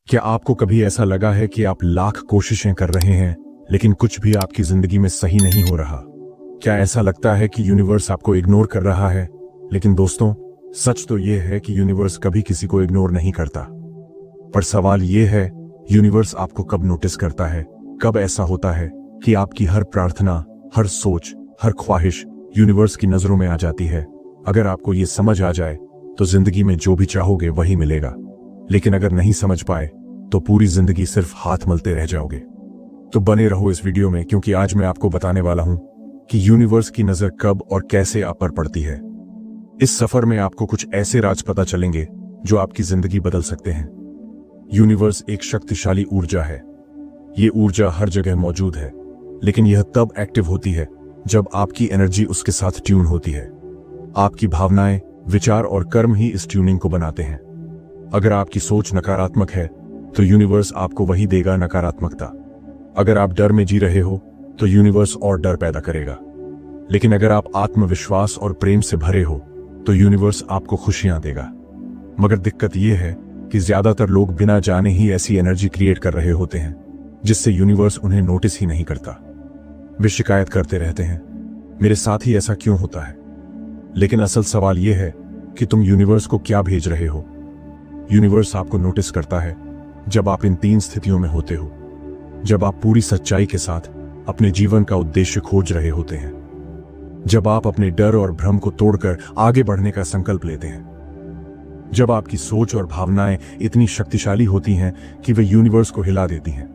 क्या आपको कभी ऐसा लगा है कि आप लाख कोशिशें कर रहे हैं लेकिन कुछ भी आपकी जिंदगी में सही नहीं हो रहा? क्या ऐसा लगता है कि यूनिवर्स आपको इग्नोर कर रहा है? लेकिन दोस्तों, सच तो यह है कि यूनिवर्स कभी किसी को इग्नोर नहीं करता। पर सवाल यह है, यूनिवर्स आपको कब नोटिस करता है? कब ऐसा होता है कि आपकी हर प्रार्थना, हर सोच, हर ख्वाहिश यूनिवर्स की नजरों में आ जाती है? अगर आपको ये समझ आ जाए तो जिंदगी में जो भी चाहोगे वही मिलेगा। लेकिन अगर नहीं समझ पाए तो पूरी जिंदगी सिर्फ हाथ मलते रह जाओगे। तो बने रहो इस वीडियो में, क्योंकि आज मैं आपको बताने वाला हूं कि यूनिवर्स की नजर कब और कैसे आप पर पड़ती है। इस सफर में आपको कुछ ऐसे राज पता चलेंगे जो आपकी जिंदगी बदल सकते हैं। यूनिवर्स एक शक्तिशाली ऊर्जा है। ये ऊर्जा हर जगह मौजूद है, लेकिन यह तब एक्टिव होती है जब आपकी एनर्जी उसके साथ ट्यून होती है। आपकी भावनाएं, विचार और कर्म ही इस ट्यूनिंग को बनाते हैं। अगर आपकी सोच नकारात्मक है तो यूनिवर्स आपको वही देगा, नकारात्मकता। अगर आप डर में जी रहे हो तो यूनिवर्स और डर पैदा करेगा। लेकिन अगर आप आत्मविश्वास और प्रेम से भरे हो तो यूनिवर्स आपको खुशियां देगा। मगर दिक्कत यह है कि ज्यादातर लोग बिना जाने ही ऐसी एनर्जी क्रिएट कर रहे होते हैं जिससे यूनिवर्स उन्हें नोटिस ही नहीं करता। वे शिकायत करते रहते हैं, मेरे साथ ही ऐसा क्यों होता है? लेकिन असल सवाल यह है कि तुम यूनिवर्स को क्या भेज रहे हो। यूनिवर्स आपको नोटिस करता है जब आप इन 3 स्थितियों में होते हो। जब आप पूरी सच्चाई के साथ अपने जीवन का उद्देश्य खोज रहे होते हैं, जब आप अपने डर और भ्रम को तोड़कर आगे बढ़ने का संकल्प लेते हैं, जब आपकी सोच और भावनाएं इतनी शक्तिशाली होती हैं कि वे यूनिवर्स को हिला देती हैं।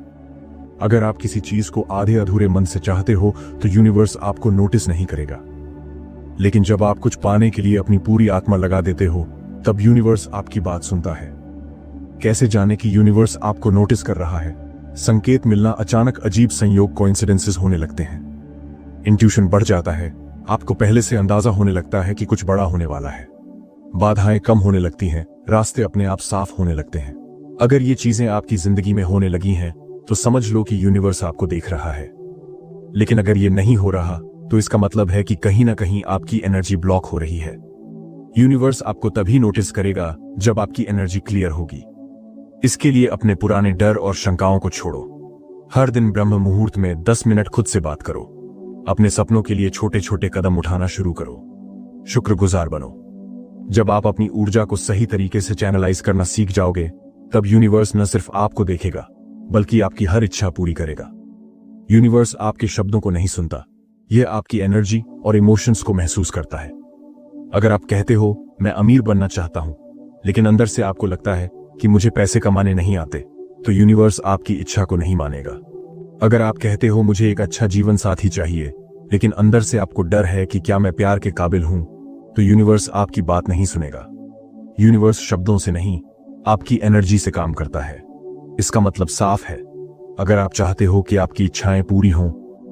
अगर आप किसी चीज को आधे अधूरे मन से चाहते हो तो यूनिवर्स आपको नोटिस नहीं करेगा। लेकिन जब आप कुछ पाने के लिए अपनी पूरी आत्मा लगा देते हो, तब यूनिवर्स आपकी बात सुनता है। कैसे जाने कि यूनिवर्स आपको नोटिस कर रहा है? संकेत मिलना, अचानक अजीब संयोग, कोइंसिडेंसेस होने लगते हैं। इंट्यूशन बढ़ जाता है, आपको पहले से अंदाजा होने लगता है कि कुछ बड़ा होने वाला है। बाधाएं कम होने लगती हैं, रास्ते अपने आप साफ होने लगते हैं। अगर ये चीजें आपकी जिंदगी में होने लगी हैं तो समझ लो कि यूनिवर्स आपको देख रहा है। लेकिन अगर ये नहीं हो रहा तो इसका मतलब है कि कहीं ना कहीं आपकी एनर्जी ब्लॉक हो रही है। यूनिवर्स आपको तभी नोटिस करेगा जब आपकी एनर्जी क्लियर होगी। इसके लिए अपने पुराने डर और शंकाओं को छोड़ो। हर दिन ब्रह्म मुहूर्त में 10 मिनट खुद से बात करो। अपने सपनों के लिए छोटे छोटे कदम उठाना शुरू करो। शुक्रगुजार बनो। जब आप अपनी ऊर्जा को सही तरीके से चैनलाइज करना सीख जाओगे, तब यूनिवर्स न सिर्फ आपको देखेगा बल्कि आपकी हर इच्छा पूरी करेगा। यूनिवर्स आपके शब्दों को नहीं सुनता, यह आपकी एनर्जी और इमोशंस को महसूस करता है। अगर आप कहते हो मैं अमीर बनना चाहता हूं, लेकिन अंदर से आपको लगता है कि मुझे पैसे कमाने नहीं आते, तो यूनिवर्स आपकी इच्छा को नहीं मानेगा। अगर आप कहते हो मुझे एक अच्छा जीवन साथी चाहिए, लेकिन अंदर से आपको डर है कि क्या मैं प्यार के काबिल हूं, तो यूनिवर्स आपकी बात नहीं सुनेगा। यूनिवर्स शब्दों से नहीं, आपकी एनर्जी से काम करता है। इसका मतलब साफ है, अगर आप चाहते हो कि आपकी इच्छाएं पूरी हों,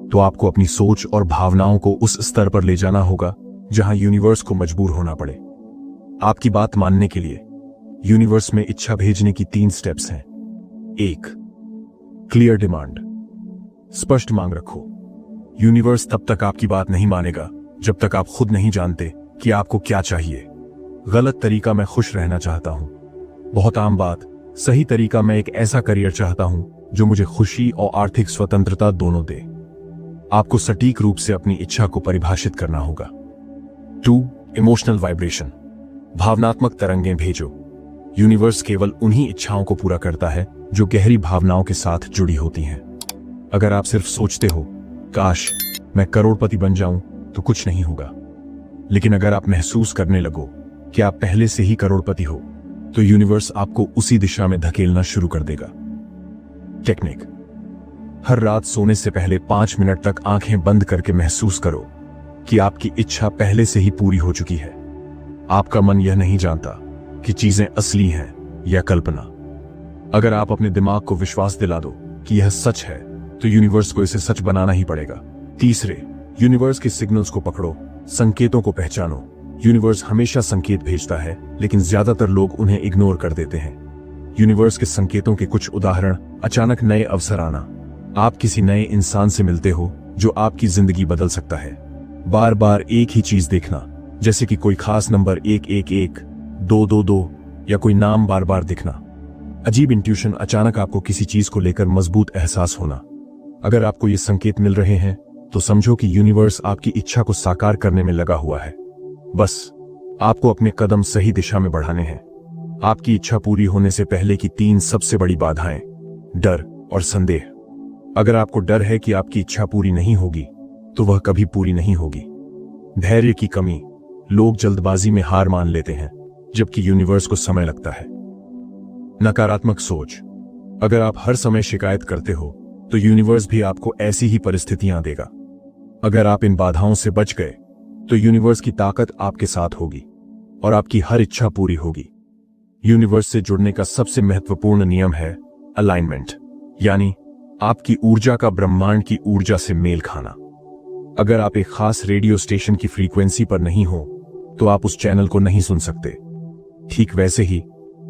तो आपको अपनी सोच और भावनाओं को उस स्तर पर ले जाना होगा जहां यूनिवर्स को मजबूर होना पड़े। आपकी बात मानने के लिए यूनिवर्स में इच्छा भेजने की 3 स्टेप्स हैं। 1. Clear demand. स्पष्ट मांग रखो। यूनिवर्स तब तक आपकी बात नहीं मानेगा जब तक आप खुद नहीं जानते कि आपको क्या चाहिए। गलत तरीका, मैं खुश रहना चाहता हूं। बहुत आम बात। सही तरीका, मैं एक ऐसा करियर चाहता हूं जो मुझे खुशी और आर्थिक स्वतंत्रता दोनों दे। आपको सटीक रूप से अपनी इच्छा को परिभाषित करना होगा। 2. Emotional vibration. भावनात्मक तरंगें भेजो। यूनिवर्स केवल उन्हीं इच्छाओं को पूरा करता है जो गहरी भावनाओं के साथ जुड़ी होती हैं। अगर आप सिर्फ सोचते हो काश मैं करोड़पति बन जाऊं, तो कुछ नहीं होगा। लेकिन अगर आप महसूस करने लगो कि आप पहले से ही करोड़पति हो, तो यूनिवर्स आपको उसी दिशा में धकेलना शुरू कर देगा। टेक्निक। हर रात सोने से पहले 5 मिनट तक आंखें बंद करके महसूस करो कि आपकी इच्छा पहले से ही पूरी हो चुकी है। आपका मन यह नहीं जानता कि चीजें असली हैं या कल्पना। अगर आप अपने दिमाग को विश्वास दिला दो कि यह सच है, तो यूनिवर्स को इसे सच बनाना ही पड़ेगा। 3. यूनिवर्स के सिग्नल्स को पकड़ो, संकेतों को पहचानो। यूनिवर्स हमेशा संकेत भेजता है, लेकिन ज्यादातर लोग उन्हें इग्नोर कर देते हैं। यूनिवर्स के संकेतों के कुछ उदाहरण: अचानक नए अवसर आना। आप किसी नए इंसान से मिलते हो जो आपकी जिंदगी बदल सकता है। बार बार एक ही चीज देखना, जैसे कि कोई खास नंबर 111, 222 या कोई नाम बार बार दिखना। अजीब इंट्यूशन, अचानक आपको किसी चीज को लेकर मजबूत एहसास होना। अगर आपको ये संकेत मिल रहे हैं तो समझो कि यूनिवर्स आपकी इच्छा को साकार करने में लगा हुआ है। बस आपको अपने कदम सही दिशा में बढ़ाने हैं। आपकी इच्छा पूरी होने से पहले की 3 सबसे बड़ी बाधाएं: डर और संदेह। अगर आपको डर है कि आपकी इच्छा पूरी नहीं होगी तो वह कभी पूरी नहीं होगी। धैर्य की कमी, लोग जल्दबाजी में हार मान लेते हैं जबकि यूनिवर्स को समय लगता है। नकारात्मक सोच, अगर आप हर समय शिकायत करते हो तो यूनिवर्स भी आपको ऐसी ही परिस्थितियां देगा। अगर आप इन बाधाओं से बच गए तो यूनिवर्स की ताकत आपके साथ होगी और आपकी हर इच्छा पूरी होगी। यूनिवर्स से जुड़ने का सबसे महत्वपूर्ण नियम है अलाइनमेंट, यानी आपकी ऊर्जा का ब्रह्मांड की ऊर्जा से मेल खाना। अगर आप एक खास रेडियो स्टेशन की फ्रीक्वेंसी पर नहीं हो तो आप उस चैनल को नहीं सुन सकते। ठीक वैसे ही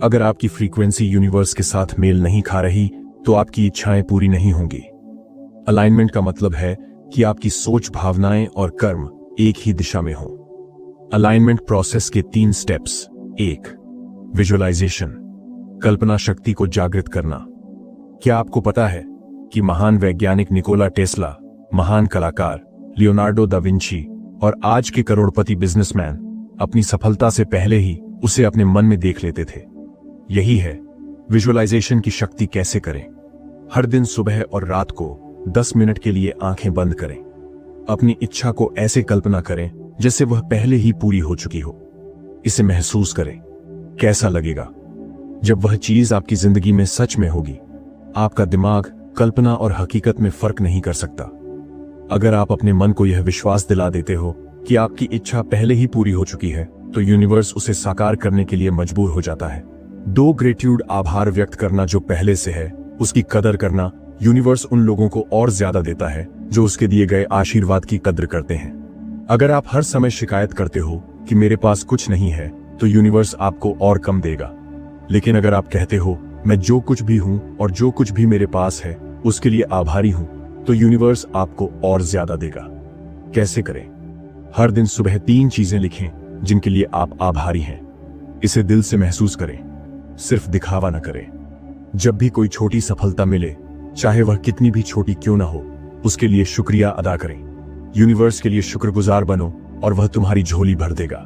अगर आपकी फ्रीक्वेंसी यूनिवर्स के साथ मेल नहीं खा रही तो आपकी इच्छाएं पूरी नहीं होंगी। अलाइनमेंट का मतलब है कि आपकी सोच, भावनाएं और कर्म एक ही दिशा में हो। अलाइनमेंट प्रोसेस के 3 स्टेप्स। 1. विजुअलाइजेशन, कल्पना शक्ति को जागृत करना। क्या आपको पता है कि महान वैज्ञानिक निकोला टेस्ला, महान कलाकार लियोनार्डो दा विंची और आज के करोड़पति बिजनेसमैन अपनी सफलता से पहले ही उसे अपने मन में देख लेते थे। यही है विजुअलाइजेशन की शक्ति। कैसे करें? हर दिन सुबह और रात को 10 मिनट के लिए आंखें बंद करें। अपनी इच्छा को ऐसे कल्पना करें जैसे वह पहले ही पूरी हो चुकी हो। इसे महसूस करें। कैसा लगेगा जब वह चीज आपकी जिंदगी में सच में होगी? आपका दिमाग कल्पना और हकीकत में फर्क नहीं कर सकता। अगर आप अपने मन को यह विश्वास दिला देते हो कि आपकी इच्छा पहले ही पूरी हो चुकी है तो यूनिवर्स उसे साकार करने के लिए मजबूर हो जाता है। 2. ग्रेट्यूड, आभार व्यक्त करना। जो पहले से है उसकी कदर करना। यूनिवर्स उन लोगों को और ज्यादा देता है जो उसके दिए गए आशीर्वाद की कद्र करते हैं। अगर आप हर समय शिकायत करते हो कि मेरे पास कुछ नहीं है तो यूनिवर्स आपको और कम देगा। लेकिन अगर आप कहते हो मैं जो कुछ भी हूं और जो कुछ भी मेरे पास है उसके लिए आभारी हूं, तो यूनिवर्स आपको और ज्यादा देगा। कैसे करें? हर दिन सुबह 3 चीजें लिखें जिनके लिए आप आभारी हैं। इसे दिल से महसूस करें, सिर्फ दिखावा न करें। जब भी कोई छोटी सफलता मिले, चाहे वह कितनी भी छोटी क्यों ना हो, उसके लिए शुक्रिया अदा करें। यूनिवर्स के लिए शुक्रगुजार बनो और वह तुम्हारी झोली भर देगा।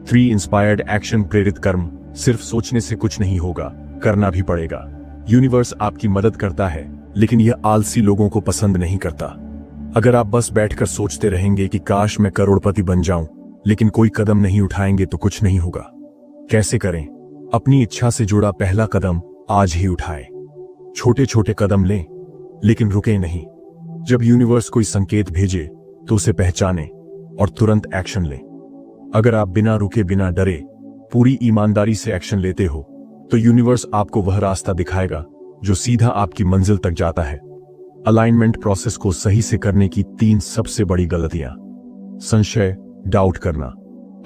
3. इंस्पायर्ड एक्शन, प्रेरित कर्म। सिर्फ सोचने से कुछ नहीं होगा, करना भी पड़ेगा। यूनिवर्स आपकी मदद करता है लेकिन यह आलसी लोगों को पसंद नहीं करता। अगर आप बस बैठकर सोचते रहेंगे कि काश मैं करोड़पति बन जाऊं, लेकिन कोई कदम नहीं उठाएंगे तो कुछ नहीं होगा। कैसे करें? अपनी इच्छा से जुड़ा पहला कदम आज ही उठाएं। छोटे छोटे कदम लें लेकिन रुके नहीं। जब यूनिवर्स कोई संकेत भेजे तो उसे पहचानें और तुरंत एक्शन लें। अगर आप बिना रुके, बिना डरे, पूरी ईमानदारी से एक्शन लेते हो तो यूनिवर्स आपको वह रास्ता दिखाएगा जो सीधा आपकी मंजिल तक जाता है। अलाइनमेंट प्रोसेस को सही से करने की 3 सबसे बड़ी गलतियां। संशय, डाउट करना।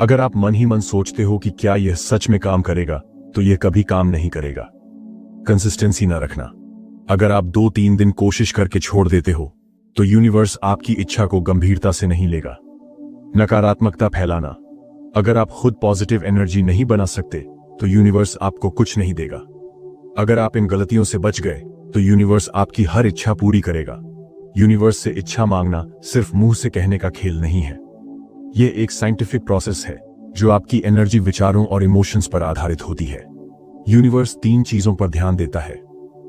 अगर आप मन ही मन सोचते हो कि क्या यह सच में काम करेगा तो यह कभी काम नहीं करेगा। कंसिस्टेंसी न रखना। अगर आप 2-3 दिन कोशिश करके छोड़ देते हो तो यूनिवर्स आपकी इच्छा को गंभीरता से नहीं लेगा। नकारात्मकता फैलाना। अगर आप खुद पॉजिटिव एनर्जी नहीं बना सकते तो यूनिवर्स आपको कुछ नहीं देगा। अगर आप इन गलतियों से बच गए तो यूनिवर्स आपकी हर इच्छा पूरी करेगा। यूनिवर्स से इच्छा मांगना सिर्फ मुंह से कहने का खेल नहीं है। यह एक साइंटिफिक प्रोसेस है जो आपकी एनर्जी, विचारों और इमोशंस पर आधारित होती है। यूनिवर्स 3 चीजों पर ध्यान देता है।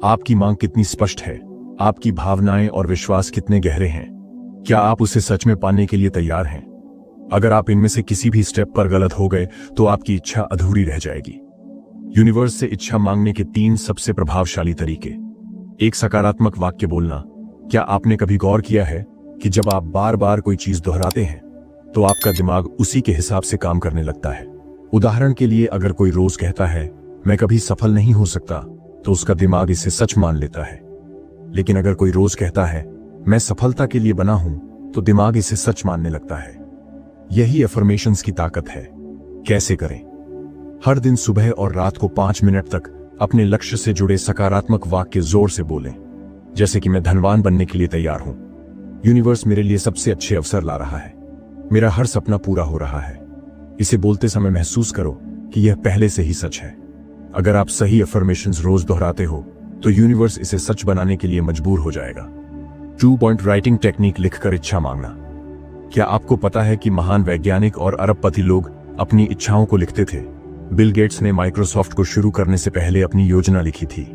आपकी मांग कितनी स्पष्ट है, आपकी भावनाएं और विश्वास कितने गहरे हैं, क्या आप उसे सच में पाने के लिए तैयार हैं? अगर आप इनमें से किसी भी स्टेप पर गलत हो गए तो आपकी इच्छा अधूरी रह जाएगी। यूनिवर्स से इच्छा मांगने के 3 सबसे प्रभावशाली तरीके। 1. सकारात्मक वाक्य बोलना। क्या आपने कभी गौर किया है कि जब आप बार बार कोई चीज दोहराते हैं तो आपका दिमाग उसी के हिसाब से काम करने लगता है? उदाहरण के लिए, अगर कोई रोज कहता है मैं कभी सफल नहीं हो सकता तो उसका दिमाग इसे सच मान लेता है। लेकिन अगर कोई रोज कहता है मैं सफलता के लिए बना हूं तो दिमाग इसे सच मानने लगता है। यही अफर्मेशंस की ताकत है। कैसे करें? हर दिन सुबह और रात को 5 मिनट तक अपने लक्ष्य से जुड़े सकारात्मक वाक्य जोर से बोलें, जैसे कि मैं धनवान बनने के लिए तैयार हूं, यूनिवर्स मेरे लिए सबसे अच्छे अवसर ला रहा है, मेरा हर सपना पूरा हो रहा है। इसे बोलते समय महसूस करो कि यह पहले से ही सच है। अगर आप सही अफर्मेशंस रोज दोहराते हो तो यूनिवर्स इसे सच बनाने के लिए मजबूर हो जाएगा। 2 पॉइंट राइटिंग टेक्निक लिखकर इच्छा मांगना। क्या आपको पता है कि महान वैज्ञानिक और अरबपति लोग अपनी इच्छाओं को लिखते थे? बिल गेट्स ने माइक्रोसॉफ्ट को शुरू करने से पहले अपनी योजना लिखी थी।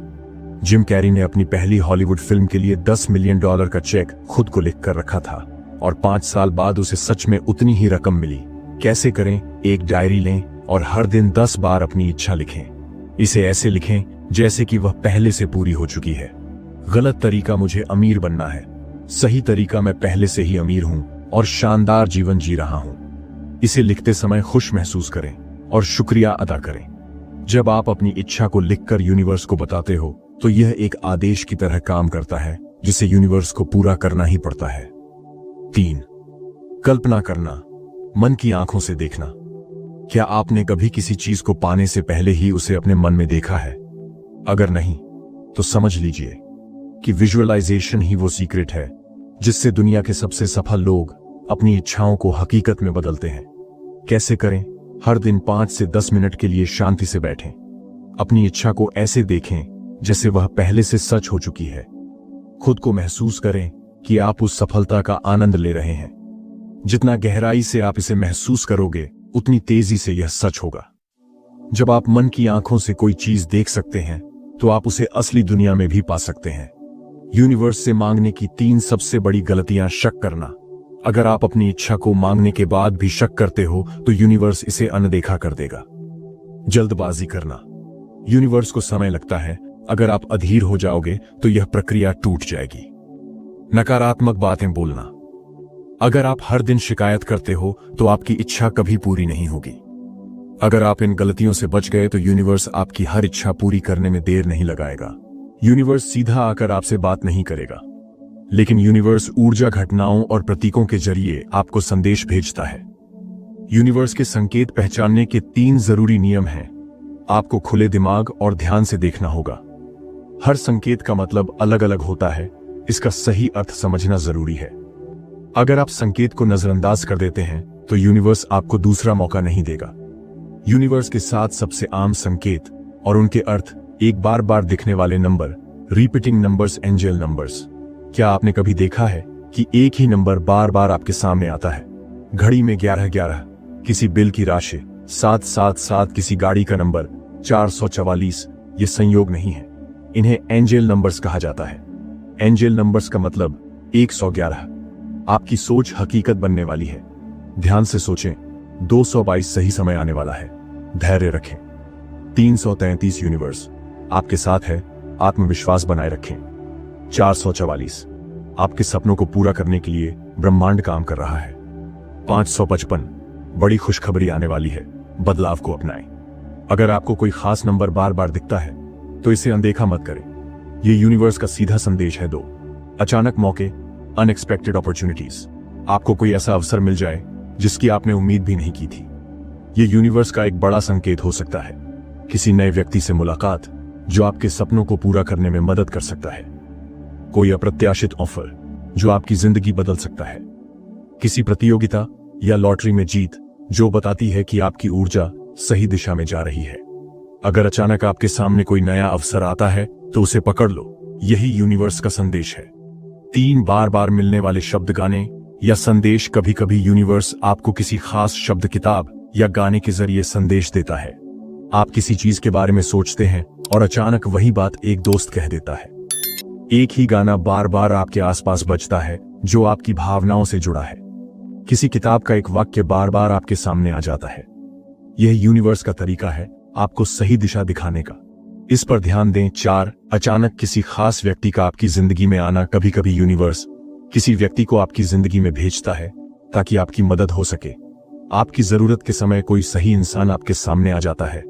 जिम कैरी ने अपनी पहली हॉलीवुड फिल्म के लिए $10 मिलियन का चेक खुद को लिख कर रखा था और 5 साल बाद उसे सच में उतनी ही रकम मिली। कैसे करें? एक डायरी लें और हर दिन 10 बार अपनी इच्छा लिखें। इसे ऐसे लिखें जैसे कि वह पहले से पूरी हो चुकी है। गलत तरीका मुझे अमीर बनना है, सही तरीका मैं पहले से ही अमीर हूं और शानदार जीवन जी रहा हूं। इसे लिखते समय खुश महसूस करें और शुक्रिया अदा करें। जब आप अपनी इच्छा को लिखकर यूनिवर्स को बताते हो तो यह एक आदेश की तरह काम करता है जिसे यूनिवर्स को पूरा करना ही पड़ता है। 3. कल्पना करना, मन की आंखों से देखना। क्या आपने कभी किसी चीज को पाने से पहले ही उसे अपने मन में देखा है? अगर नहीं तो समझ लीजिए कि विजुअलाइजेशन ही वो सीक्रेट है जिससे दुनिया के सबसे सफल लोग अपनी इच्छाओं को हकीकत में बदलते हैं। कैसे करें? हर दिन 5 से 10 मिनट के लिए शांति से बैठें। अपनी इच्छा को ऐसे देखें जैसे वह पहले से सच हो चुकी है। खुद को महसूस करें कि आप उस सफलता का आनंद ले रहे हैं। जितना गहराई से आप इसे महसूस करोगे उतनी तेजी से यह सच होगा। जब आप मन की आंखों से कोई चीज देख सकते हैं तो आप उसे असली दुनिया में भी पा सकते हैं। यूनिवर्स से मांगने की 3 सबसे बड़ी गलतियां। शक करना। अगर आप अपनी इच्छा को मांगने के बाद भी शक करते हो तो यूनिवर्स इसे अनदेखा कर देगा। जल्दबाजी करना। यूनिवर्स को समय लगता है, अगर आप अधीर हो जाओगे तो यह प्रक्रिया टूट जाएगी। नकारात्मक बातें बोलना। अगर आप हर दिन शिकायत करते हो तो आपकी इच्छा कभी पूरी नहीं होगी। अगर आप इन गलतियों से बच गए तो यूनिवर्स आपकी हर इच्छा पूरी करने में देर नहीं लगाएगा। यूनिवर्स सीधा आकर आपसे बात नहीं करेगा, लेकिन यूनिवर्स ऊर्जा, घटनाओं और प्रतीकों के जरिए आपको संदेश भेजता है। यूनिवर्स के संकेत पहचानने के 3 जरूरी नियम हैं। आपको खुले दिमाग और ध्यान से देखना होगा। हर संकेत का मतलब अलग अलग होता है, इसका सही अर्थ समझना जरूरी है। अगर आप संकेत को नजरअंदाज कर देते हैं तो यूनिवर्स आपको दूसरा मौका नहीं देगा। यूनिवर्स के 7 सबसे आम संकेत और उनके अर्थ। एक बार बार दिखने वाले number, repeating numbers, angel numbers. क्या आपने कभी देखा है कि एक ही नंबर बार बार आपके सामने आता है? घड़ी में 1111, किसी बिल की राशि 777, किसी गाड़ी का नंबर 444। ये संयोग नहीं है, इन्हें एंजल नंबर्स कहा जाता है। एंजल नंबर्स का मतलब 111। आपकी सोच हकीकत बनने वाली है। ध्यान से सोचें। 222 सही समय आने वाला है। धैर्य रखें। 333 यूनिवर्स आपके साथ है, आत्मविश्वास बनाए रखें। 444 आपके सपनों को पूरा करने के लिए ब्रह्मांड काम कर रहा है। 555 बड़ी खुशखबरी आने वाली है, बदलाव को अपनाएं। अगर आपको कोई खास नंबर बार बार दिखता है तो इसे अनदेखा मत करें, ये यूनिवर्स का सीधा संदेश है। 2 अचानक मौके, अनएक्सपेक्टेड अपॉर्चुनिटीज। आपको कोई ऐसा अवसर मिल जाए जिसकी आपने उम्मीद भी नहीं की थी। यह यूनिवर्स का एक बड़ा संकेत हो सकता है। किसी नए व्यक्ति से मुलाकात जो आपके सपनों को पूरा करने में मदद कर सकता है। कोई अप्रत्याशित ऑफर जो आपकी जिंदगी बदल सकता है। किसी प्रतियोगिता या लॉटरी में जीत जो बताती है कि आपकी ऊर्जा सही दिशा में जा रही है। अगर अचानक आपके सामने कोई नया अवसर आता है तो उसे पकड़ लो, यही यूनिवर्स का संदेश है। 3 बार बार मिलने वाले शब्द, गाने या संदेश। कभी कभी यूनिवर्स आपको किसी खास शब्द, किताब या गाने के जरिए संदेश देता है। आप किसी चीज के बारे में सोचते हैं और अचानक वही बात एक दोस्त कह देता है। एक ही गाना बार बार आपके आसपास बजता है जो आपकी भावनाओं से जुड़ा है। किसी किताब का एक वाक्य बार बार आपके सामने आ जाता है। यह यूनिवर्स का तरीका है आपको सही दिशा दिखाने का। इस पर ध्यान दें। 4 अचानक किसी खास व्यक्ति का आपकी जिंदगी में आना। कभी कभी यूनिवर्स किसी व्यक्ति को आपकी जिंदगी में भेजता है ताकि आपकी मदद हो सके। आपकी जरूरत के समय कोई सही इंसान आपके सामने आ जाता है।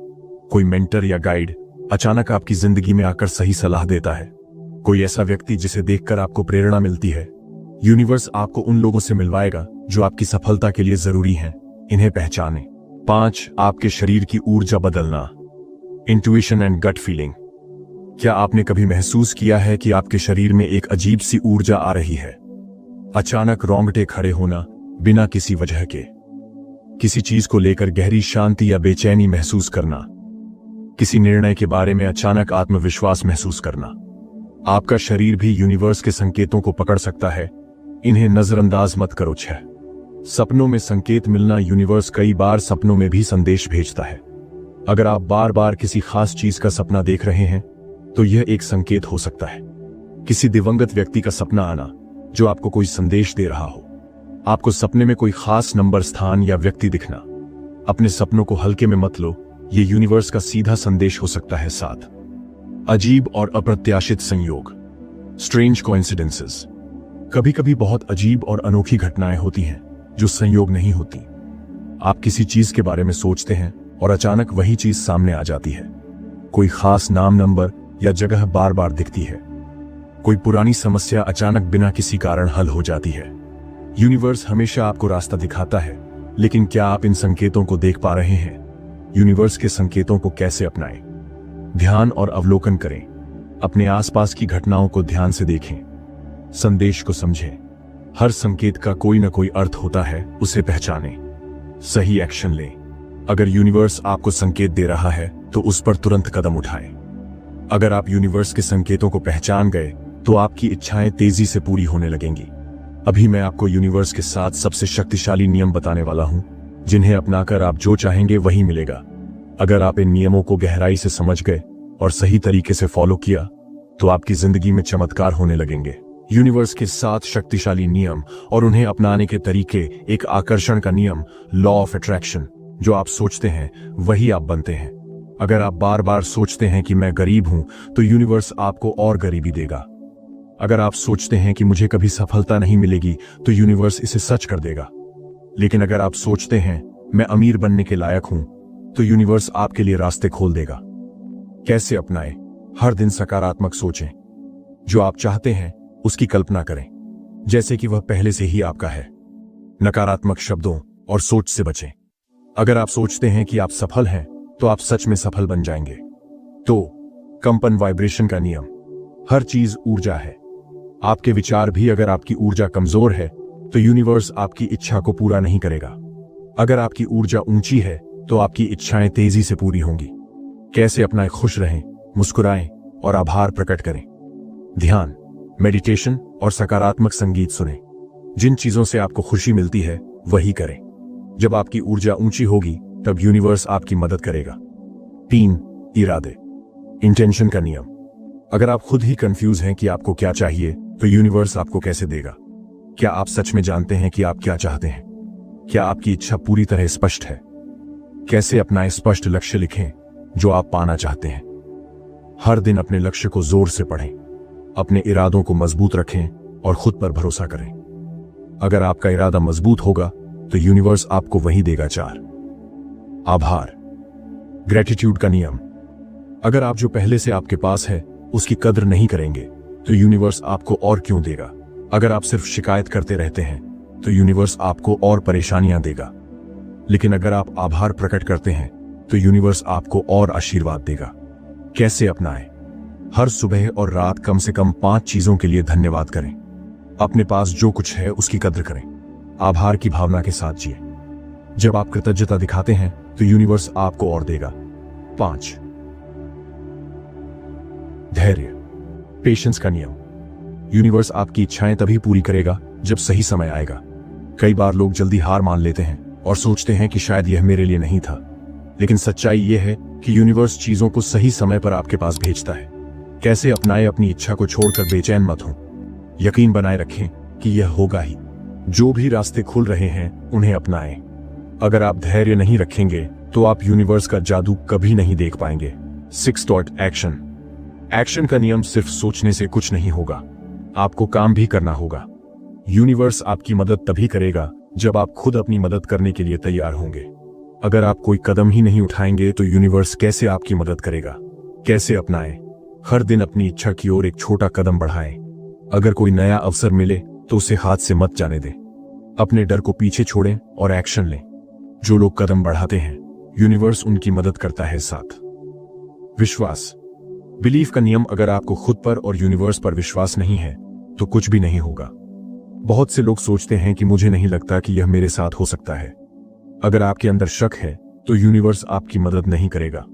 कोई मेंटर या गाइड अचानक आपकी जिंदगी में आकर सही सलाह देता है। कोई ऐसा व्यक्ति जिसे देखकर आपको प्रेरणा मिलती है। यूनिवर्स आपको उन लोगों से मिलवाएगा जो आपकी सफलता के लिए जरूरी हैं। इन्हें पहचानें। 5 आपके शरीर की ऊर्जा बदलना। Intuition and gut feeling. क्या आपने कभी महसूस किया है कि आपके शरीर में एक अजीब सी ऊर्जा आ रही है? अचानक रोंगटे खड़े होना बिना किसी वजह के। किसी चीज को लेकर गहरी शांति या बेचैनी महसूस करना। किसी निर्णय के बारे में अचानक आत्मविश्वास महसूस करना। आपका शरीर भी यूनिवर्स के संकेतों को पकड़ सकता है, इन्हें नजरअंदाज मत करो। 6 सपनों में संकेत मिलना। यूनिवर्स कई बार सपनों में भी संदेश भेजता है। अगर आप बार बार किसी खास चीज का सपना देख रहे हैं तो यह एक संकेत हो सकता है। किसी दिवंगत व्यक्ति का सपना आना जो आपको कोई संदेश दे रहा हो। आपको सपने में कोई खास नंबर, स्थान या व्यक्ति दिखना। अपने सपनों को हल्के में मत लो, ये यूनिवर्स का सीधा संदेश हो सकता है। 7 अजीब और अप्रत्याशित संयोग। Strange coincidences. कभी कभी बहुत अजीब और अनोखी घटनाएं होती हैं जो संयोग नहीं होती। आप किसी चीज के बारे में सोचते हैं और अचानक वही चीज सामने आ जाती है। कोई खास नाम, नंबर या जगह बार बार दिखती है। कोई पुरानी समस्या अचानक बिना किसी कारण हल हो जाती है। यूनिवर्स हमेशा आपको रास्ता दिखाता है, लेकिन क्या आप इन संकेतों को देख पा रहे हैं? यूनिवर्स के संकेतों को कैसे अपनाएं? ध्यान और अवलोकन करें। अपने आसपास की घटनाओं को ध्यान से देखें। संदेश को समझें। हर संकेत का कोई न कोई अर्थ होता है, उसे पहचानें। सही एक्शन लें। अगर यूनिवर्स आपको संकेत दे रहा है तो उस पर तुरंत कदम उठाएं। अगर आप यूनिवर्स के संकेतों को पहचान गए तो आपकी इच्छाएं तेजी से पूरी होने लगेंगी। अभी मैं आपको यूनिवर्स के 7 सबसे शक्तिशाली नियम बताने वाला हूं, जिन्हें अपनाकर आप जो चाहेंगे वही मिलेगा। अगर आप इन नियमों को गहराई से समझ गए और सही तरीके से फॉलो किया तो आपकी जिंदगी में चमत्कार होने लगेंगे। यूनिवर्स के 7 शक्तिशाली नियम और उन्हें अपनाने के तरीके। एक आकर्षण का नियम, लॉ ऑफ अट्रैक्शन। जो आप सोचते हैं वही आप बनते हैं। अगर आप बार बार सोचते हैं कि मैं गरीब हूं तो यूनिवर्स आपको और गरीबी देगा। अगर आप सोचते हैं कि मुझे कभी सफलता नहीं मिलेगी तो यूनिवर्स इसे सच कर देगा। लेकिन अगर आप सोचते हैं मैं अमीर बनने के लायक हूं तो यूनिवर्स आपके लिए रास्ते खोल देगा। कैसे अपनाएं? हर दिन सकारात्मक सोचें। जो आप चाहते हैं उसकी कल्पना करें, जैसे कि वह पहले से ही आपका है। नकारात्मक शब्दों और सोच से बचें। अगर आप सोचते हैं कि आप सफल हैं तो आप सच में सफल बन जाएंगे। तो कंपन वाइब्रेशन का नियम। हर चीज ऊर्जा है। आपके विचार भी। अगर आपकी ऊर्जा कमजोर है तो यूनिवर्स आपकी इच्छा को पूरा नहीं करेगा। अगर आपकी ऊर्जा ऊंची है तो आपकी इच्छाएं तेजी से पूरी होंगी। कैसे अपनाएं? खुश रहें, मुस्कुराएं और आभार प्रकट करें। ध्यान, मेडिटेशन और सकारात्मक संगीत सुनें। जिन चीजों से आपको खुशी मिलती है वही करें। जब आपकी ऊर्जा ऊंची होगी तब यूनिवर्स आपकी मदद करेगा। 3 इरादे, इंटेंशन का नियम। अगर आप खुद ही कंफ्यूज हैं कि आपको क्या चाहिए तो यूनिवर्स आपको कैसे देगा? क्या आप सच में जानते हैं कि आप क्या चाहते हैं? क्या आपकी इच्छा पूरी तरह स्पष्ट है? कैसे अपना स्पष्ट लक्ष्य लिखें जो आप पाना चाहते हैं। हर दिन अपने लक्ष्य को जोर से पढ़ें। अपने इरादों को मजबूत रखें और खुद पर भरोसा करें। अगर आपका इरादा मजबूत होगा तो यूनिवर्स आपको वही देगा। 4 आभार, ग्रेटिट्यूड का नियम। अगर आप जो पहले से आपके पास है उसकी कदर नहीं करेंगे तो यूनिवर्स आपको और क्यों देगा? अगर आप सिर्फ शिकायत करते रहते हैं तो यूनिवर्स आपको और परेशानियां देगा। लेकिन अगर आप आभार प्रकट करते हैं तो यूनिवर्स आपको और आशीर्वाद देगा। कैसे अपनाएं? हर सुबह और रात कम से कम 5 चीजों के लिए धन्यवाद करें। अपने पास जो कुछ है उसकी कदर करें। आभार की भावना के साथ जिए। जब आप कृतज्ञता दिखाते हैं तो यूनिवर्स आपको और देगा। 5 धैर्य, पेशेंस का नियम। यूनिवर्स आपकी इच्छाएं तभी पूरी करेगा जब सही समय आएगा। कई बार लोग जल्दी हार मान लेते हैं और सोचते हैं कि शायद यह मेरे लिए नहीं था। लेकिन सच्चाई यह है कि यूनिवर्स चीजों को सही समय पर आपके पास भेजता है। कैसे अपनाएं? अपनी इच्छा को छोड़कर बेचैन मत हो। यकीन बनाए रखें कि यह होगा ही। जो भी रास्ते खुल रहे हैं उन्हें अपनाएं। अगर आप धैर्य नहीं रखेंगे तो आप यूनिवर्स का जादू कभी नहीं देख पाएंगे। 6 एक्शन। एक्शन का नियम सिर्फ सोचने से कुछ नहीं होगा, आपको काम भी करना होगा। यूनिवर्स आपकी मदद तभी करेगा जब आप खुद अपनी मदद करने के लिए तैयार होंगे। अगर आप कोई कदम ही नहीं उठाएंगे तो यूनिवर्स कैसे आपकी मदद करेगा? कैसे अपनाएं? हर दिन अपनी इच्छा की ओर एक छोटा कदम बढ़ाएं। अगर कोई नया अवसर मिले तो उसे हाथ से मत जाने दें। अपने डर को पीछे छोड़ें और एक्शन लें। जो लोग कदम बढ़ाते हैं यूनिवर्स उनकी मदद करता है। 7 विश्वास, बिलीफ का नियम। अगर आपको खुद पर और यूनिवर्स पर विश्वास नहीं है तो कुछ भी नहीं होगा। बहुत से लोग सोचते हैं कि मुझे नहीं लगता कि यह मेरे साथ हो सकता है। अगर आपके अंदर शक है तो यूनिवर्स आपकी मदद नहीं करेगा।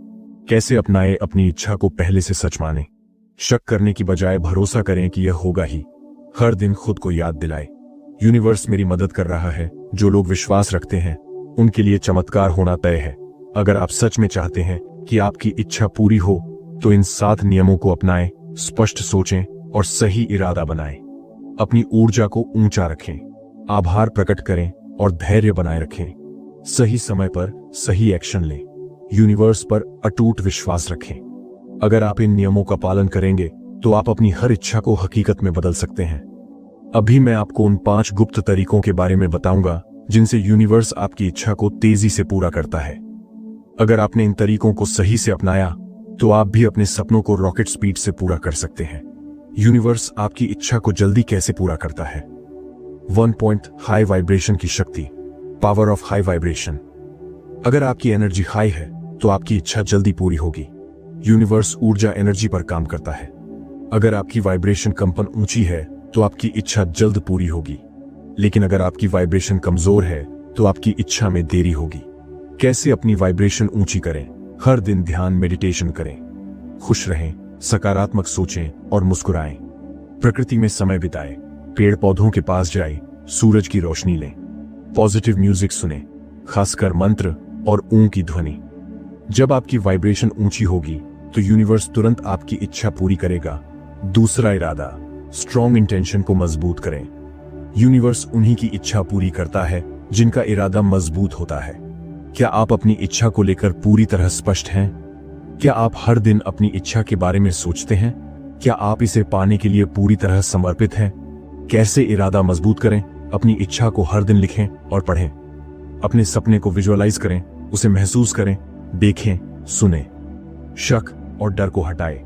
कैसे अपनाएं अपनी इच्छा को पहले से सच माने। शक करने की बजाय भरोसा करें कि यह होगा ही। हर दिन खुद को याद दिलाए, यूनिवर्स मेरी मदद कर रहा है। जो लोग विश्वास रखते हैं उनके लिए चमत्कार होना तय है। अगर आप सच में चाहते हैं कि आपकी इच्छा पूरी हो तो इन 7 नियमों को अपनाएं, स्पष्ट सोचें और सही इरादा बनाएं। अपनी ऊर्जा को ऊंचा रखें, आभार प्रकट करें और धैर्य बनाए रखें। सही समय पर सही एक्शन लें, यूनिवर्स पर अटूट विश्वास रखें। अगर आप इन नियमों का पालन करेंगे तो आप अपनी हर इच्छा को हकीकत में बदल सकते हैं। अभी मैं आपको उन 5 गुप्त तरीकों के बारे में बताऊंगा जिनसे यूनिवर्स आपकी इच्छा को तेजी से पूरा करता है। अगर आपने इन तरीकों को सही से अपनाया तो आप भी अपने सपनों को रॉकेट स्पीड से पूरा कर सकते हैं। यूनिवर्स आपकी इच्छा को जल्दी कैसे पूरा करता है। 1 पॉइंट हाई वाइब्रेशन की शक्ति, पावर ऑफ हाई वाइब्रेशन। अगर आपकी एनर्जी हाई है तो आपकी इच्छा जल्दी पूरी होगी। यूनिवर्स ऊर्जा एनर्जी पर काम करता है। अगर आपकी वाइब्रेशन कंपन ऊंची है तो आपकी इच्छा जल्द पूरी होगी, लेकिन अगर आपकी वाइब्रेशन कमजोर है तो आपकी इच्छा में देरी होगी। कैसे अपनी वाइब्रेशन ऊंची करें? हर दिन ध्यान मेडिटेशन करें, खुश रहें, सकारात्मक सोचें और मुस्कुराएं। प्रकृति में समय बिताएं, पेड़ पौधों के पास जाएं, सूरज की रोशनी लें। पॉजिटिव म्यूजिक सुनें, खासकर मंत्र और ऊं की ध्वनि। जब आपकी वाइब्रेशन ऊंची होगी तो यूनिवर्स तुरंत आपकी इच्छा पूरी करेगा। दूसरा इरादा, स्ट्रॉन्ग इंटेंशन को मजबूत करें। यूनिवर्स उन्हीं की इच्छा पूरी करता है जिनका इरादा मजबूत होता है। क्या आप अपनी इच्छा को लेकर पूरी तरह स्पष्ट हैं? क्या आप हर दिन अपनी इच्छा के बारे में सोचते हैं? क्या आप इसे पाने के लिए पूरी तरह समर्पित हैं? कैसे इरादा मजबूत करें? अपनी इच्छा को हर दिन लिखें और पढ़ें। अपने सपने को विजुअलाइज करें, उसे महसूस करें, देखें, सुनें। शक और डर को हटाएं,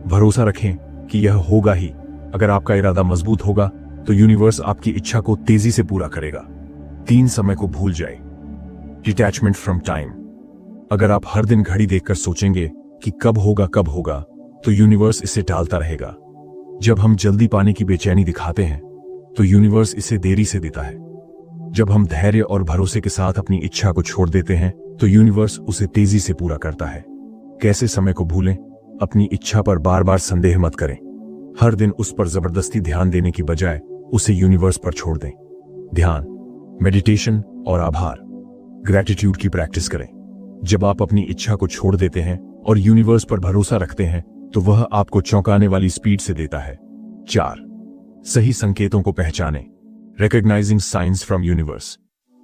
भरोसा रखें कि यह होगा ही। अगर आपका इरादा मजबूत होगा तो यूनिवर्स आपकी इच्छा को तेजी से पूरा करेगा। 3 समय को भूल जाए, डिटैचमेंट फ्रॉम टाइम। अगर आप हर दिन घड़ी देखकर सोचेंगे कि कब होगा तो यूनिवर्स इसे टालता रहेगा। जब हम जल्दी पाने की बेचैनी दिखाते हैं तो यूनिवर्स इसे देरी से देता है। जब हम धैर्य और भरोसे के साथ अपनी इच्छा को छोड़ देते हैं तो यूनिवर्स उसे तेजी से पूरा करता है। कैसे समय को भूलें? अपनी इच्छा पर बार बार संदेह मत करें। हर दिन उस पर जबरदस्ती ध्यान देने की बजाय उसे यूनिवर्स पर छोड़ दें। ध्यान, मेडिटेशन और आभार, ग्रैटिट्यूड की प्रैक्टिस करें। जब आप अपनी इच्छा को छोड़ देते हैं और यूनिवर्स पर भरोसा रखते हैं तो वह आपको चौंकाने वाली स्पीड से देता है। 4, सही संकेतों को पहचानें, recognising science from universe.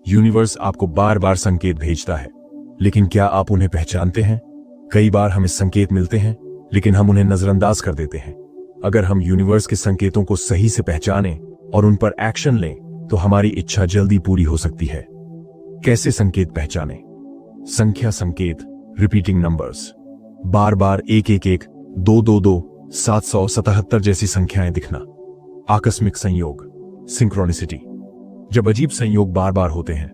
Universe आपको बार बार संकेत भेजता है, लेकिन क्या आप उन्हें पहचानते हैं? कई बार हमें संकेत मिलते हैं लेकिन हम उन्हें नजरअंदाज कर देते हैं। अगर हम यूनिवर्स के संकेतों को सही से पहचानें और उन पर एक्शन लें तो हमारी इच्छा जल्दी पूरी हो सकती है। कैसे संकेत पहचानें? संख्या संकेत, रिपीटिंग नंबर्स। बार बार 111, 222, 777 जैसी संख्याएं दिखना। आकस्मिक संयोग, सिंक्रोनिसिटी। जब अजीब संयोग बार बार होते हैं,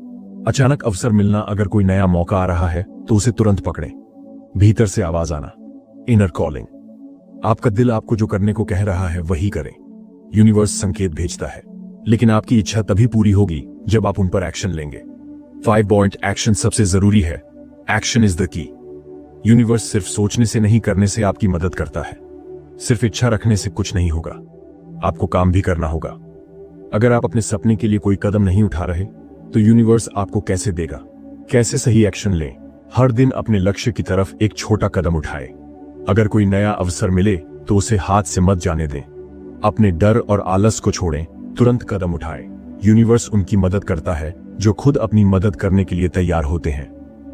अचानक अवसर मिलना, अगर कोई नया मौका आ रहा है तो उसे तुरंत पकड़ें। भीतर से आवाज आना, इनर कॉलिंग। आपका दिल आपको जो करने को कह रहा है वही करें। यूनिवर्स संकेत भेजता है, लेकिन आपकी इच्छा तभी पूरी होगी जब आप उन पर एक्शन लेंगे। 5 पॉइंट एक्शन सबसे जरूरी है। Action is the key. Universe सिर्फ सोचने से नहीं, करने से आपकी मदद करता है। सिर्फ इच्छा रखने से कुछ नहीं होगा, आपको काम भी करना होगा। अगर आप अपने सपने के लिए कोई कदम नहीं उठा रहे तो यूनिवर्स आपको कैसे देगा? कैसे सही एक्शन लें? हर दिन अपने लक्ष्य की तरफ एक छोटा कदम उठाएं। अगर कोई नया अवसर मिले तो उसे हाथ से मत जाने दें। अपने डर और आलस को छोड़ें, तुरंत कदम उठाएं। यूनिवर्स उनकी मदद करता है जो खुद अपनी मदद करने के लिए तैयार होते हैं।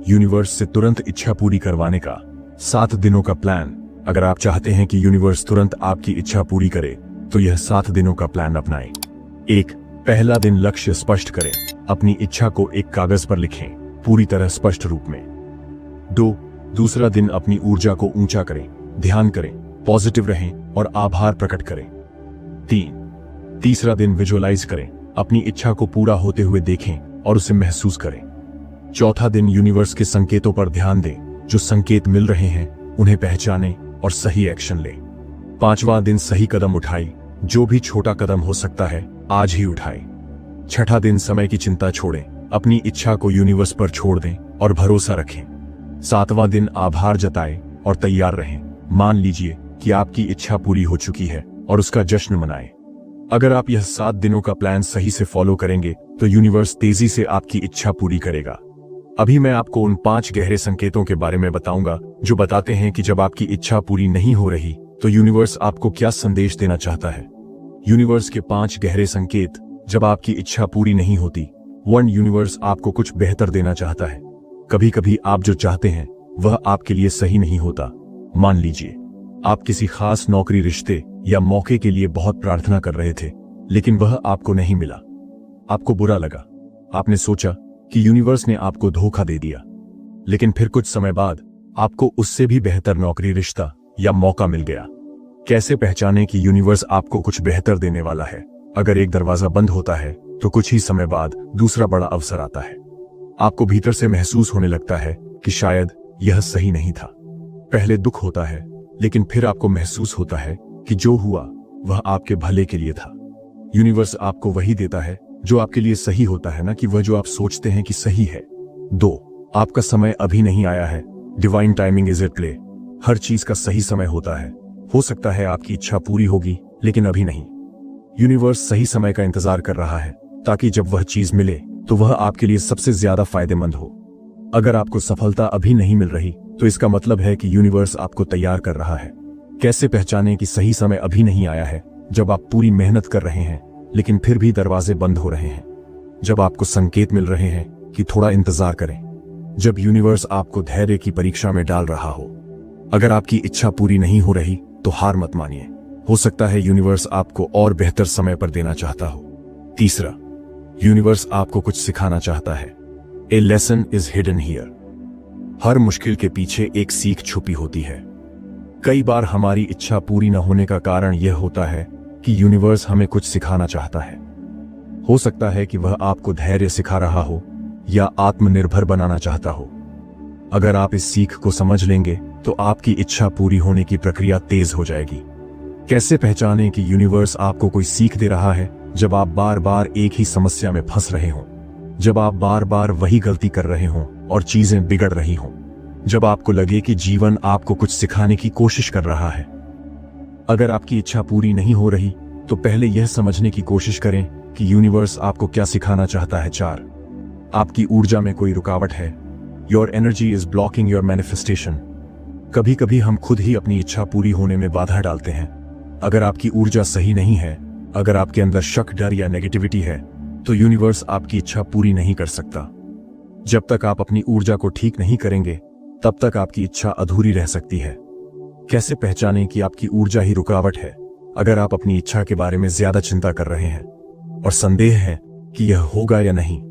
यूनिवर्स से तुरंत इच्छा पूरी करवाने का 7 दिनों का प्लान। अगर आप चाहते हैं कि यूनिवर्स तुरंत आपकी इच्छा पूरी करे तो यह 7 दिनों का प्लान अपनाएं। 1, पहला दिन लक्ष्य स्पष्ट करें। अपनी इच्छा को एक कागज पर लिखें, पूरी तरह स्पष्ट रूप में। 2, दूसरा दिन अपनी ऊर्जा को ऊंचा करें, ध्यान करें, पॉजिटिव रहें और आभार प्रकट करें। 3, तीसरा दिन विजुअलाइज करें, अपनी इच्छा को पूरा होते हुए देखें और उसे महसूस करें। चौथा दिन यूनिवर्स के संकेतों पर ध्यान दें, जो संकेत मिल रहे हैं उन्हें पहचानें और सही एक्शन लें। 5वां दिन सही कदम उठाएं, जो भी छोटा कदम हो सकता है आज ही उठाएं। 6ठा दिन समय की चिंता छोड़ें, अपनी इच्छा को यूनिवर्स पर छोड़ दें और भरोसा रखें। 7वां दिन आभार जताएं और तैयार रहें। मान लीजिए कि आपकी इच्छा पूरी हो चुकी है और उसका जश्न मनाएं। अगर आप यह 7 दिनों का प्लान सही से फॉलो करेंगे तो यूनिवर्स तेजी से आपकी इच्छा पूरी करेगा। अभी मैं आपको उन 5 गहरे संकेतों के बारे में बताऊंगा जो बताते हैं कि जब आपकी इच्छा पूरी नहीं हो रही तो यूनिवर्स आपको क्या संदेश देना चाहता है। यूनिवर्स के 5 गहरे संकेत। जब आपकी इच्छा पूरी नहीं होती, यूनिवर्स आपको कुछ बेहतर देना चाहता है। कभी कभी आप जो चाहते हैं वह आपके लिए सही नहीं होता। मान लीजिए आप किसी खास नौकरी, रिश्ते या मौके के लिए बहुत प्रार्थना कर रहे थे, लेकिन वह आपको नहीं मिला। आपको बुरा लगा। आपने सोचा कि यूनिवर्स ने आपको धोखा दे दिया। लेकिन फिर कुछ समय बाद आपको उससे भी बेहतर नौकरी, रिश्ता या मौका मिल गया। कैसे पहचानें कि यूनिवर्स आपको कुछ बेहतर देने वाला है? अगर एक दरवाजा बंद होता है तो कुछ ही समय बाद दूसरा बड़ा अवसर आता है। आपको भीतर से महसूस होने लगता है कि शायद यह सही नहीं था। पहले दुख होता है, लेकिन फिर आपको महसूस होता है कि जो हुआ वह आपके भले के लिए था। यूनिवर्स आपको वही देता है जो आपके लिए सही होता है, ना कि वह जो आप सोचते हैं कि सही है। 2. आपका समय अभी नहीं आया है। Divine timing is at play. हर चीज का सही समय होता है। हो सकता है आपकी इच्छा पूरी होगी, लेकिन अभी नहीं। यूनिवर्स सही समय का इंतजार कर रहा है ताकि जब वह चीज मिले तो वह आपके लिए सबसे ज्यादा फायदेमंद हो। अगर आपको सफलता अभी नहीं मिल रही तो इसका मतलब है कि यूनिवर्स आपको तैयार कर रहा है। कैसे पहचानें कि सही समय अभी नहीं आया है? जब आप पूरी मेहनत कर रहे हैं लेकिन फिर भी दरवाजे बंद हो रहे हैं। जब आपको संकेत मिल रहे हैं कि थोड़ा इंतजार करें। जब यूनिवर्स आपको धैर्य की परीक्षा में डाल रहा हो। अगर आपकी इच्छा पूरी नहीं हो रही तो हार मत मानिए। हो सकता है यूनिवर्स आपको और बेहतर समय पर देना चाहता हो। 3. यूनिवर्स आपको कुछ सिखाना चाहता है। A lesson is hidden here. हर मुश्किल के पीछे एक सीख छुपी होती है। कई बार हमारी इच्छा पूरी न होने का कारण यह होता है कि यूनिवर्स हमें कुछ सिखाना चाहता है। हो सकता है कि वह आपको धैर्य सिखा रहा हो या आत्मनिर्भर बनाना चाहता हो। अगर आप इस सीख को समझ लेंगे तो आपकी इच्छा पूरी होने की प्रक्रिया तेज हो जाएगी। कैसे पहचानें कि यूनिवर्स आपको कोई सीख दे रहा है? जब आप बार बार एक ही समस्या में फंस रहे हों, जब आप बार बार वही गलती कर रहे हों और चीजें बिगड़ रही हों, जब आपको लगे कि जीवन आपको कुछ सिखाने की कोशिश कर रहा है। अगर आपकी इच्छा पूरी नहीं हो रही तो पहले यह समझने की कोशिश करें कि यूनिवर्स आपको क्या सिखाना चाहता है। 4. आपकी ऊर्जा में कोई रुकावट है। Your energy is blocking your manifestation. कभी कभी हम खुद ही अपनी इच्छा पूरी होने में बाधा डालते हैं। अगर आपकी ऊर्जा सही नहीं है, अगर आपके अंदर शक, डर या नेगेटिविटी है, तो यूनिवर्स आपकी इच्छा पूरी नहीं कर सकता। जब तक आप अपनी ऊर्जा को ठीक नहीं करेंगे तब तक आपकी इच्छा अधूरी रह सकती है। कैसे पहचानें कि आपकी ऊर्जा ही रुकावट है? अगर आप अपनी इच्छा के बारे में ज्यादा चिंता कर रहे हैं और संदेह है कि यह होगा या नहीं,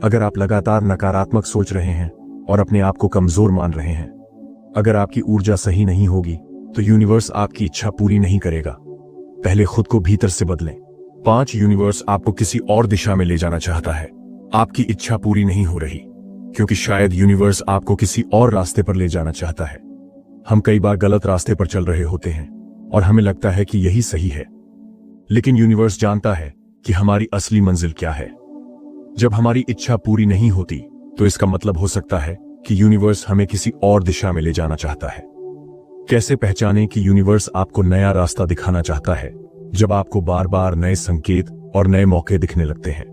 अगर आप लगातार नकारात्मक सोच रहे हैं और अपने आप को कमजोर मान रहे हैं, अगर आपकी ऊर्जा सही नहीं होगी तो यूनिवर्स आपकी इच्छा पूरी नहीं करेगा। पहले खुद को भीतर से बदलें। 5. यूनिवर्स आपको किसी और दिशा में ले जाना चाहता है। आपकी इच्छा पूरी नहीं हो रही क्योंकि शायद यूनिवर्स आपको किसी और रास्ते पर ले जाना चाहता है। हम कई बार गलत रास्ते पर चल रहे होते हैं और हमें लगता है कि यही सही है, लेकिन यूनिवर्स जानता है कि हमारी असली मंजिल क्या है। जब हमारी इच्छा पूरी नहीं होती तो इसका मतलब हो सकता है कि यूनिवर्स हमें किसी और दिशा में ले जाना चाहता है। कैसे पहचानें कि यूनिवर्स आपको नया रास्ता दिखाना चाहता है? जब आपको बार बार नए संकेत और नए मौके दिखने लगते हैं,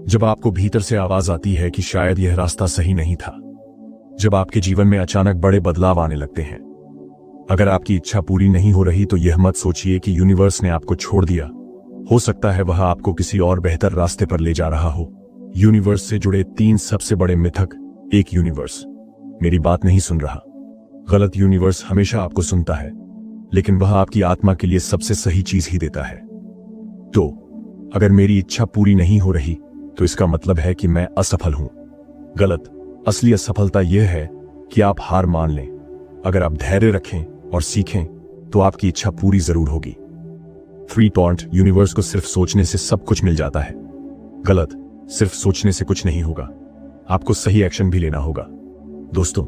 जब आपको भीतर से आवाज आती है कि शायद यह रास्ता सही नहीं था, जब आपके जीवन में अचानक बड़े बदलाव आने लगते हैं। अगर आपकी इच्छा पूरी नहीं हो रही तो यह मत सोचिए कि यूनिवर्स ने आपको छोड़ दिया। हो सकता है वह आपको किसी और बेहतर रास्ते पर ले जा रहा हो। यूनिवर्स से जुड़े 3 सबसे बड़े मिथक। 1. यूनिवर्स मेरी बात नहीं सुन रहा। गलत। यूनिवर्स हमेशा आपको सुनता है, लेकिन वह आपकी आत्मा के लिए सबसे सही चीज ही देता है। 2. अगर मेरी इच्छा पूरी नहीं हो रही तो इसका मतलब है कि मैं असफल हूं। गलत। असली असफलता यह है कि आप हार मान लें। अगर आप धैर्य रखें और सीखें तो आपकी इच्छा पूरी जरूर होगी। 3. यूनिवर्स को सिर्फ सोचने से सब कुछ मिल जाता है। गलत। सिर्फ सोचने से कुछ नहीं होगा, आपको सही एक्शन भी लेना होगा। दोस्तों,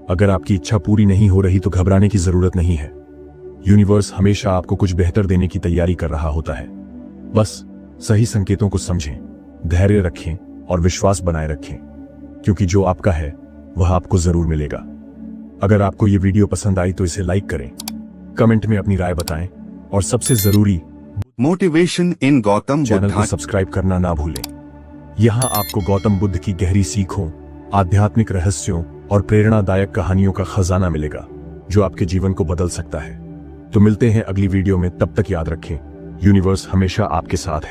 अगर आपकी इच्छा पूरी नहीं हो रही तो घबराने की जरूरत नहीं है। यूनिवर्स हमेशा आपको कुछ बेहतर देने की तैयारी कर रहा होता है। बस सही संकेतों को समझें, धैर्य रखें और विश्वास बनाए रखें, क्योंकि जो आपका है वह आपको जरूर मिलेगा। अगर आपको ये वीडियो पसंद आई तो इसे लाइक करें, कमेंट में अपनी राय बताएं और सबसे जरूरी मोटिवेशन इन गौतम चैनल को बुद्ध सब्सक्राइब करना ना भूलें। यहाँ आपको गौतम बुद्ध की गहरी सीखों, आध्यात्मिक रहस्यों और प्रेरणादायक कहानियों का खजाना मिलेगा जो आपके जीवन को बदल सकता है। तो मिलते हैं अगली वीडियो में, तब तक याद रखें, यूनिवर्स हमेशा आपके साथ है।